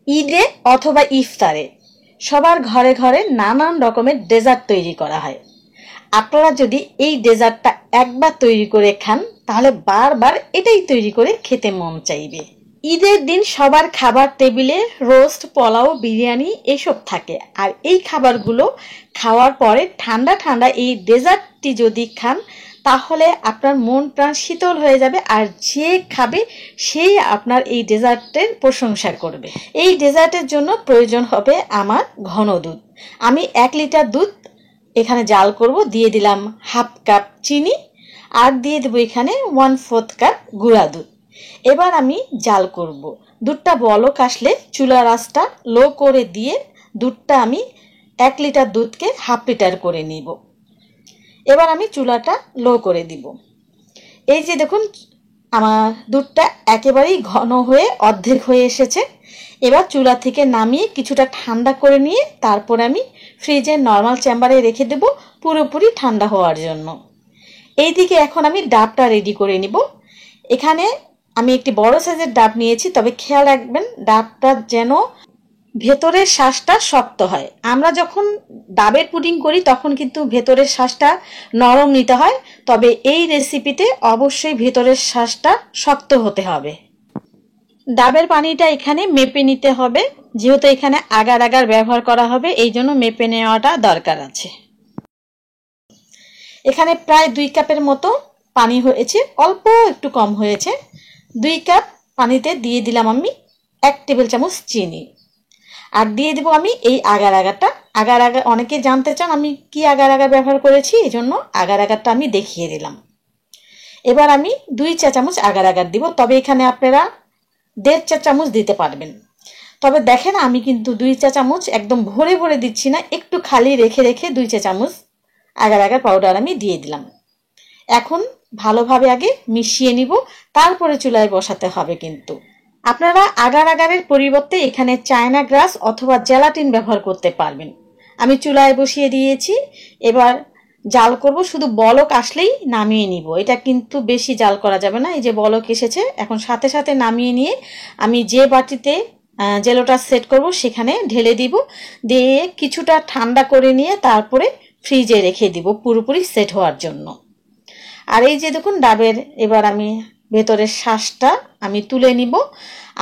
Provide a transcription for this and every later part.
ঈদে অথবা ইফতারে সবার ঘরে ঘরে নানান রকমের ডেজার্ট তৈরি করা হয়। আপনারা যদি এই ডেজার্টটা একবার তৈরি করে খান তাহলে বারবার এটাই তৈরি করে খেতে মন চাইবে। ঈদের দিন সবার খাবার টেবিলে রোস্ট, পোলাও, বিরিয়ানি এসব থাকে। আর এই খাবারগুলো খাওয়ার পরে ঠান্ডা ঠান্ডা এই ডেজার্টটি যদি খান তাহলে আপনার মন প্রাণ শীতল হয়ে যাবে, আর যে খাবে সেই আপনার এই ডেজার্টের প্রশংসা করবে। এই ডেজার্টের জন্য প্রয়োজন হবে আমার ঘন দুধ। আমি 1 লিটার দুধ এখানে জাল করব, দিয়ে দিলাম হাফ কাপ চিনি, আর দিয়ে দেবো এখানে 1/4 কাপ গুঁড়া দুধ। এবার আমি জাল করব। দুধটা বলক আসলে চুলার আঁচটা লো করে দিয়ে দুধটা আমি 1 লিটার দুধকে হাফ লিটার করে নিব। এবার আমি চুলাটা লো করে দিব। এই যে দেখুন আমার দুধটা একেবারেই ঘন হয়ে অর্ধেক হয়ে এসেছে। এবার চুলা থেকে নামিয়ে কিছুটা ঠান্ডা করে নিয়ে তারপর আমি ফ্রিজের নর্মাল চেম্বারে রেখে দেব পুরোপুরি ঠান্ডা হওয়ার জন্য। এইদিকে এখন আমি ডাবটা রেডি করে নিব। এখানে আমি একটি বড় সাইজের ডাব নিয়েছি, তবে খেয়াল রাখবেন ডাবটা যেন ভেতরের শাঁসটা শক্ত হয়। আমরা যখন ডাবের পুডিং করি তখন কিন্তু ভেতরের শাঁসটা নরম নিতে হয়, তবে এই রেসিপিতে অবশ্যই ভেতরের শাঁসটা শক্ত হতে হবে। ডাবের পানিটা এখানে মেপে নিতে হবে, যেহেতু এখানে আগার আগার ব্যবহার করা হবে এই জন্য মেপে নেওয়াটা দরকার আছে। এখানে প্রায় 2 কাপের মতো পানি হয়েছে, অল্প একটু কম হয়েছে। 2 কাপ পানিতে দিয়ে দিলাম আমি 1 টেবিল চামচ চিনি, আর দিয়ে দেবো আমি এই আগার আগারটা। আগার আগার অনেকে জানতে চান আমি কি আগার আগার ব্যবহার করেছি, এই জন্য আগার আগারটা আমি দেখিয়ে দিলাম। এবার আমি 2 চা চামচ আগার আগার দিব, তবে এখানে আপনারা 1.5 চা চামচ দিতে পারবেন। তবে দেখেন আমি কিন্তু 2 চা চামচ একদম ভরে ভরে দিচ্ছি না, একটু খালি রেখে রেখে 2 চা চামচ আগার আগার পাউডার আমি দিয়ে দিলাম। এখন ভালোভাবে আগে মিশিয়ে নিব, তারপরে চুলায় বসাতে হবে। কিন্তু আপনারা আগার আগারের পরিবর্তে এখানে চায়না গ্রাস অথবা জেলাটিন ব্যবহার করতে পারবেন। আমি চুলায় বসিয়ে দিয়েছি, এবার জাল করব। শুধু বলক আসলেই নামিয়ে নিব, এটা কিন্তু বেশি জাল করা যাবে না। এই যে বলক এসেছে, এখন সাথে সাথে নামিয়ে নিয়ে আমি যে বাটিতে জেলোটা সেট করব সেখানে ঢেলে দিব, দিয়ে কিছুটা ঠান্ডা করে নিয়ে তারপরে ফ্রিজে রেখে দিব পুরোপুরি সেট হওয়ার জন্য। আর এই যে দেখুন ডাবের এবার আমি ভেতরের শাঁসটা আমি তুলে নিব,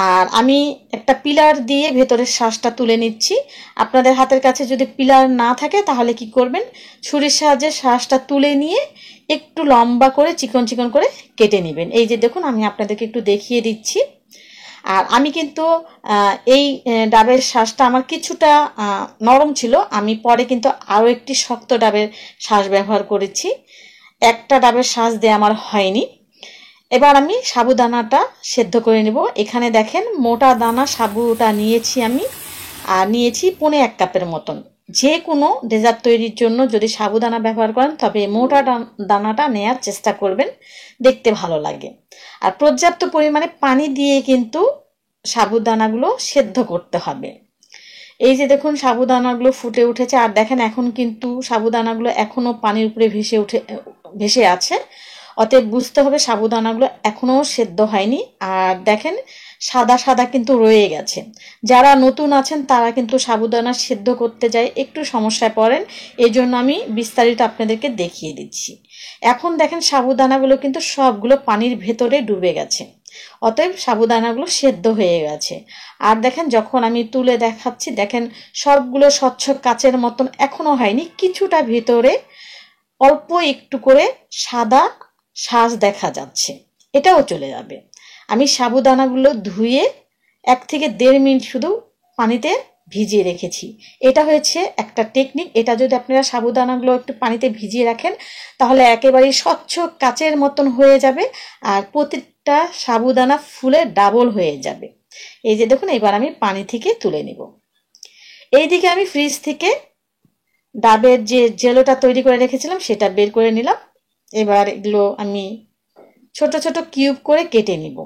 আর আমি একটা পিলার দিয়ে ভেতরের শাঁসটা তুলে নিচ্ছি। আপনাদের হাতের কাছে যদি পিলার না থাকে তাহলে কি করবেন, ছুরির সাহায্যে শাঁসটা তুলে নিয়ে একটু লম্বা করে চিকন চিকন করে কেটে নেবেন। এই যে দেখুন আমি আপনাদেরকে একটু দেখিয়ে দিচ্ছি। আর আমি কিন্তু এই ডাবের শাঁসটা আমার কিছুটা নরম ছিল, আমি পরে কিন্তু আরও একটি শক্ত ডাবের শাঁস ব্যবহার করেছি, একটা ডাবের শাঁস দিয়ে আমার হয়নি। এবার আমি সাবুদানাটা সেদ্ধ করে নেব। এখানে দেখেন মোটা দানা সাবুটা নিয়েছি আমি, আর নিয়েছি 1.25 কাপের মতন। যে কোনো ডেজার্ট তৈরির জন্য যদি সাবুদানা ব্যবহার করেন তবে মোটা দানাটা নেয়ার চেষ্টা করবেন, দেখতে ভালো লাগে। আর পর্যাপ্ত পরিমাণে পানি দিয়ে কিন্তু সাবুদানাগুলো সেদ্ধ করতে হবে। এই যে দেখুন সাবুদানাগুলো ফুটে উঠেছে, আর দেখেন এখন কিন্তু সাবুদানাগুলো এখনো পানির উপরে ভেসে আছে, অতএব বুঝতে হবে সাবুদানাগুলো এখনো সেদ্ধ হয়নি। আর দেখেন সাদা সাদা কিন্তু রয়ে গেছে। যারা নতুন আছেন তারা কিন্তু সাবুদানা সেদ্ধ করতে যায় একটু সমস্যায় পড়েন, এই জন্য আমি বিস্তারিত আপনাদেরকে দেখিয়ে দিচ্ছি। এখন দেখেন সাবুদানাগুলো কিন্তু সবগুলো পানির ভেতরে ডুবে গেছে, অতএব সাবুদানাগুলো সেদ্ধ হয়ে গেছে। আর দেখেন যখন আমি তুলে দেখাচ্ছি দেখেন সবগুলো স্বচ্ছ কাচের মতন এখনো হয়নি, কিছুটা ভেতরে অল্প একটু করে সাদা শাঁস দেখা যাচ্ছে, এটাও চলে যাবে। আমি সাবুদানাগুলো ধুয়ে 1 থেকে 1.5 মিনিট শুধু পানিতে ভিজিয়ে রেখেছি। এটা হয়েছে একটা টেকনিক, এটা যদি আপনারা সাবুদানাগুলো একটু পানিতে ভিজিয়ে রাখেন তাহলে একেবারেই স্বচ্ছ কাচের মতন হয়ে যাবে, আর প্রতিটা সাবুদানা ফুলে ডাবল হয়ে যাবে। এই যে দেখুন এবার আমি পানি থেকে তুলে নিব। এইদিকে আমি ফ্রিজ থেকে ডাবের যে জেলোটা তৈরি করে রেখেছিলাম সেটা বের করে নিলাম। এবার এগুলো আমি ছোট ছোট কিউব করে কেটে নিব।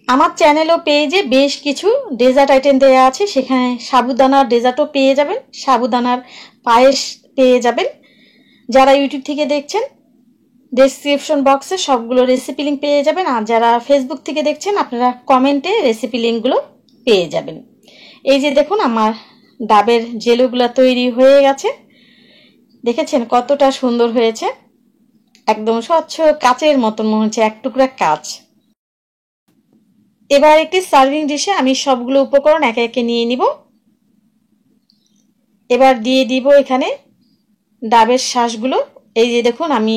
আমার চ্যানেল ও পেজে বেশ কিছু ডেজার্ট আইটেম দেওয়া আছে, সেখানে সাবুদানার ডেজার্টও পেয়ে যাবেন, সাবুদানার পায়েস পেয়ে যাবেন। যারা ইউটিউব থেকে দেখছেন ডেসক্রিপশন বক্সে সবগুলো রেসিপি লিঙ্ক পেয়ে যাবেন, আর যারা ফেসবুক থেকে দেখছেন আপনারা কমেন্টে রেসিপি লিঙ্কগুলো পেয়ে যাবেন। এই যে দেখুন আমার ডাবের জেলুগুলো তৈরি হয়ে গেছে, দেখেছেন কতটা সুন্দর হয়েছে, একদম স্বচ্ছ কাচের মতন মনে হচ্ছে, এক টুকরা কাচ। এবার একটি সার্ভিং ডিশে আমি সবগুলো উপকরণ একে একে নিয়ে নিব। এবার দিয়ে দিব এখানে ডাবের শাঁসগুলো। এই যে দেখুন আমি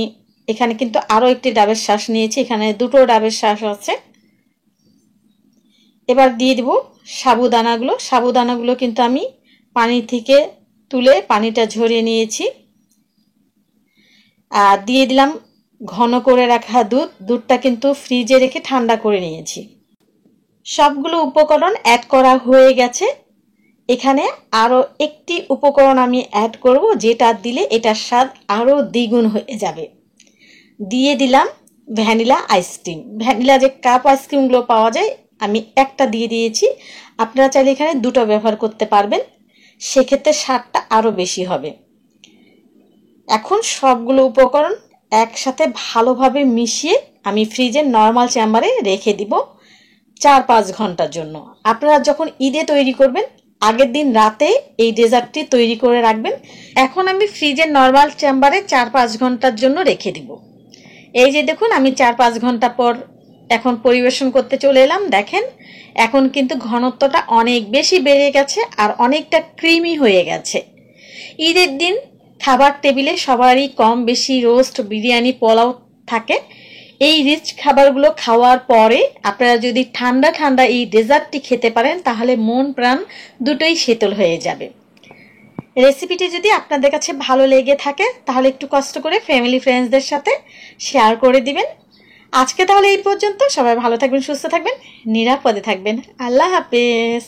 এখানে কিন্তু আরো একটি ডাবের শাঁস নিয়েছি, এখানে দুটো ডাবের শাঁস আছে। এবার দিয়ে দিব সাবুদানাগুলো। সাবুদানাগুলো কিন্তু আমি পানি থেকে তুলে পানিটা ঝরিয়ে নিয়েছি। আর দিয়ে দিলাম ঘন করে রাখা দুধ। দুধটা কিন্তু ফ্রিজে রেখে ঠান্ডা করে নিয়েছি। সবগুলো উপকরণ অ্যাড করা হয়ে গেছে। এখানে আরো একটি উপকরণ আমি অ্যাড করব, যেটা দিলে এটার স্বাদ আরো দ্বিগুণ হয়ে যাবে। দিয়ে দিলাম ভ্যানিলা আইসক্রিম। ভ্যানিলা যে কাপ আইসক্রিমগুলো পাওয়া যায় আমি একটা দিয়ে দিয়েছি, আপনারা চাইলে এখানে দুটো ব্যবহার করতে পারবেন, সেক্ষেত্রে স্বাদটা আরো বেশি হবে। এখন সবগুলো উপকরণ একসাথে ভালোভাবে মিশিয়ে আমি ফ্রিজের নর্মাল চেম্বারে রেখে দিব 4-5 ঘন্টার জন্য। আপনারা যখন ঈদে তৈরি করবেন আগের দিন রাতে এই ডেজার্টটি তৈরি করে রাখবেন। এখন আমি ফ্রিজের নর্মাল চেম্বারে 4-5 ঘন্টার জন্য রেখে দিব। এই যে দেখুন আমি 4-5 ঘন্টা পর এখন পরিবেশন করতে চলে এলাম। দেখেন এখন কিন্তু ঘনত্বটা অনেক বেশি বেড়ে গেছে আর অনেকটা ক্রিমি হয়ে গেছে। ঈদের দিন খাবার টেবিলে সবারই কম বেশি রোস্ট, বিরিয়ানি, পোলাও থাকে। এই রিচ খাবারগুলো খাওয়ার পরে আপনারা যদি ঠান্ডা ঠান্ডা এই ডেজার্টটি খেতে পারেন তাহলে মন প্রাণ দুটোই শীতল হয়ে যাবে। রেসিপিটি যদি আপনাদের কাছে ভালো লেগে থাকে তাহলে একটু কষ্ট করে ফ্যামিলি ফ্রেন্ডসদের সাথে শেয়ার করে দিবেন। আজকে তাহলে এই পর্যন্ত। সবাই ভালো থাকবেন, সুস্থ থাকবেন, নিরাপদে থাকবেন। আল্লাহ হাফেজ।